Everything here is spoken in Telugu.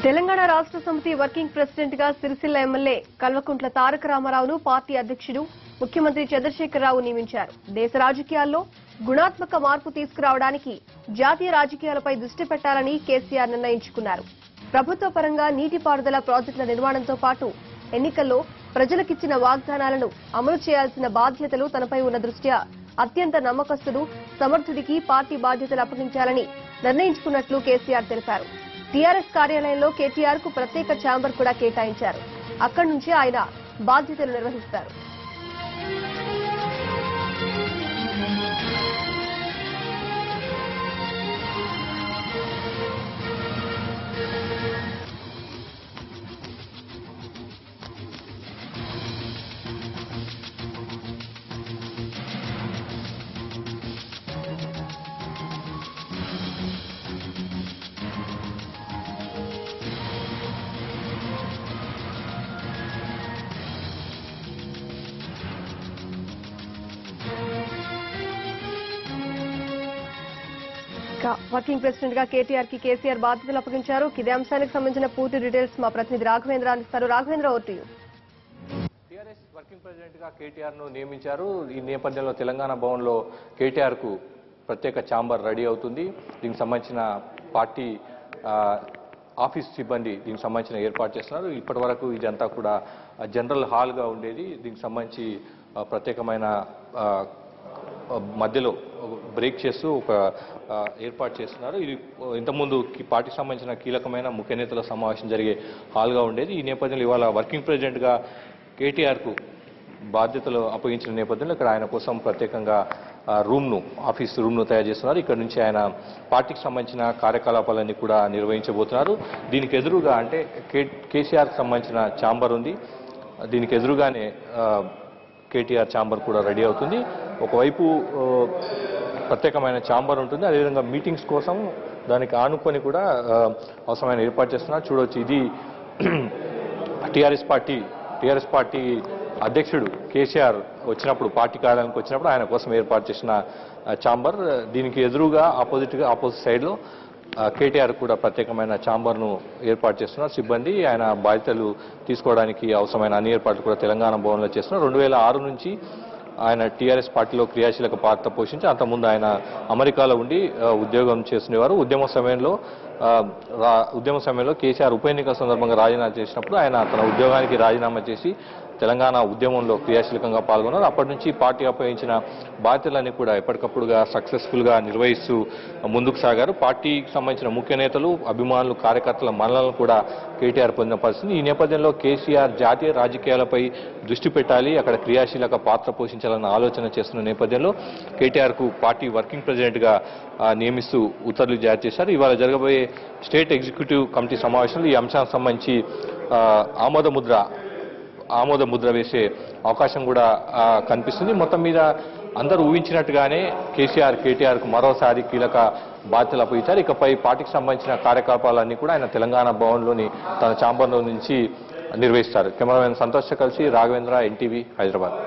తెలంగాణ రాష్ట్ర సమితి వర్కింగ్ ప్రెసిడెంట్ గా సిరిసిల్ల ఎమ్మెల్యే కల్వకుంట్ల తారక రామారావును పార్టీ అధ్యక్షుడు ముఖ్యమంత్రి చంద్రశేఖరరావు నియమించారు. దేశ రాజకీయాల్లో గుణాత్మక మార్పు తీసుకురావడానికి జాతీయ రాజకీయాలపై దృష్టి పెట్టాలని కేసీఆర్ నిర్ణయించుకున్నారు. ప్రభుత్వ పరంగా నీటిపారుదల ప్రాజెక్టుల నిర్మాణంతో పాటు ఎన్నికల్లో ప్రజలకిచ్చిన వాగ్దానాలను అమలు చేయాల్సిన బాధ్యతలు తనపై ఉన్న దృష్ట్యా అత్యంత నమ్మకస్తుడు, సమర్థుడికి పార్టీ బాధ్యతలు అప్పగించాలని నిర్ణయించుకున్నట్లు కేసీఆర్ తెలిపారు. టీఆర్ఎస్ కార్యాలయంలో కేటీఆర్ కు ప్రత్యేక ఛాంబర్ కూడా కేటాయించారు. అక్కడి నుంచి ఆయన బాధ్యతలు నిర్వహిస్తారు. వర్కింగ్ ప్రెసిడెంట్ గా కేటీఆర్ కి కేసీఆర్ బాధ్యతలు అప్పగించారు. ఇదే అంశానికి సంబంధించిన పూర్తి డీటెయిల్స్ మా ప్రతినిధి రాఘవేంద్ర అందిస్తారు. Raghavendra, over to you. TRS working president గా కేటీఆర్ ను నియమించారు. ఈ నేపథ్యంలో తెలంగాణ భవన్ లో కేటీఆర్ కు ప్రత్యేక ఛాంబర్ రెడీ అవుతుంది. దీనికి సంబంధించిన పార్టీ ఆఫీస్ సిబ్బంది దీనికి సంబంధించిన ఏర్పాటు చేస్తున్నారు. ఇప్పటి వరకు ఇదంతా కూడా జనరల్ హాల్ గా ఉండేది. దీనికి సంబంధించి ప్రత్యేకమైన మధ్యలో బ్రేక్ చేస్తూ ఒక ఏర్పాటు చేస్తున్నారు. ఇది ఇంతకుముందు పార్టీకి సంబంధించిన కీలకమైన ముఖ్య నేతల సమావేశం జరిగే హాల్గా ఉండేది. ఈ నేపథ్యంలో ఇవాళ వర్కింగ్ ప్రెసిడెంట్గా కేటీఆర్కు బాధ్యతలు అప్పగించిన నేపథ్యంలో ఇక్కడ ఆయన కోసం ప్రత్యేకంగా ఆఫీస్ రూమ్ను తయారు చేస్తున్నారు. ఇక్కడ నుంచి ఆయన పార్టీకి సంబంధించిన కార్యకలాపాలన్నీ కూడా నిర్వహించబోతున్నారు. దీనికి ఎదురుగా అంటే కేసీఆర్కి సంబంధించిన ఛాంబర్ ఉంది. దీనికి ఎదురుగానే కేటీఆర్ ఛాంబర్ కూడా రెడీ అవుతుంది. ఒకవైపు ప్రత్యేకమైన ఛాంబర్ ఉంటుంది, అదేవిధంగా మీటింగ్స్ కోసం దానికి ఆనుకొని కూడా అవసరమైన ఏర్పాటు చేస్తున్నారు. చూడవచ్చు, ఇది టీఆర్ఎస్ పార్టీ అధ్యక్షుడు కేసీఆర్ వచ్చినప్పుడు, పార్టీ కార్యాలయానికి వచ్చినప్పుడు ఆయన కోసం ఏర్పాటు చేసిన ఛాంబర్. దీనికి ఎదురుగా ఆపోజిట్ సైడ్లో కేటీఆర్ కూడా ప్రత్యేకమైన ఛాంబర్ను ఏర్పాటు చేస్తున్నారు సిబ్బంది. ఆయన బాధ్యతలు తీసుకోవడానికి అవసరమైన అన్ని ఏర్పాట్లు కూడా తెలంగాణ భవన్లో చేస్తున్నారు. 2006 నుంచి ఆయన టీఆర్ఎస్ పార్టీలో క్రియాశీలక పాత్ర పోషించి అంతకుముందు ఆయన అమెరికాలో ఉండి ఉద్యోగం చేస్తునేవారు. ఉద్యమ సమయంలో కేసీఆర్ ఉప ఎన్నికల సందర్భంగా రాజీనామా చేసినప్పుడు ఆయన తన ఉద్యోగానికి రాజీనామా చేసి తెలంగాణ ఉద్యమంలో క్రియాశీలకంగా పాల్గొన్నారు. అప్పటి నుంచి పార్టీ అప్పగించిన బాధ్యతలన్నీ కూడా ఎప్పటికప్పుడుగా సక్సెస్ఫుల్గా నిర్వహిస్తూ ముందుకు సాగారు. పార్టీకి సంబంధించిన ముఖ్య నేతలు, అభిమానులు, కార్యకర్తల మన్నలను కూడా కేటీఆర్ పొందిన పరిస్థితి. ఈ నేపథ్యంలో కేసీఆర్ జాతీయ రాజకీయాలపై దృష్టి పెట్టాలి, అక్కడ క్రియాశీలక పాత్ర పోషించాలన్న ఆలోచన చేస్తున్న నేపథ్యంలో కేటీఆర్కు పార్టీ వర్కింగ్ ప్రెసిడెంట్గా నియమిస్తూ ఉత్తర్వులు జారీ చేశారు. ఇవాళ జరగబోయే స్టేట్ ఎగ్జిక్యూటివ్ కమిటీ సమావేశంలో ఈ అంశానికి సంబంధించి ఆమోద ముద్ర వేసే అవకాశం కూడా కనిపిస్తుంది. మొత్తం మీద అందరూ ఊహించినట్టుగానే కేటీఆర్కు మరోసారి కీలక బాధ్యతలు అప్పగించారు. ఇకపై పార్టీకి సంబంధించిన కార్యకలాపాలన్నీ కూడా ఆయన తెలంగాణ భవన్లోని తన ఛాంబర్లో నుంచి నిర్వహిస్తారు. కెమెరామెన్ సంతోష్తో కలిసి రాఘవేంద్ర, ఎన్టీవీ, హైదరాబాద్.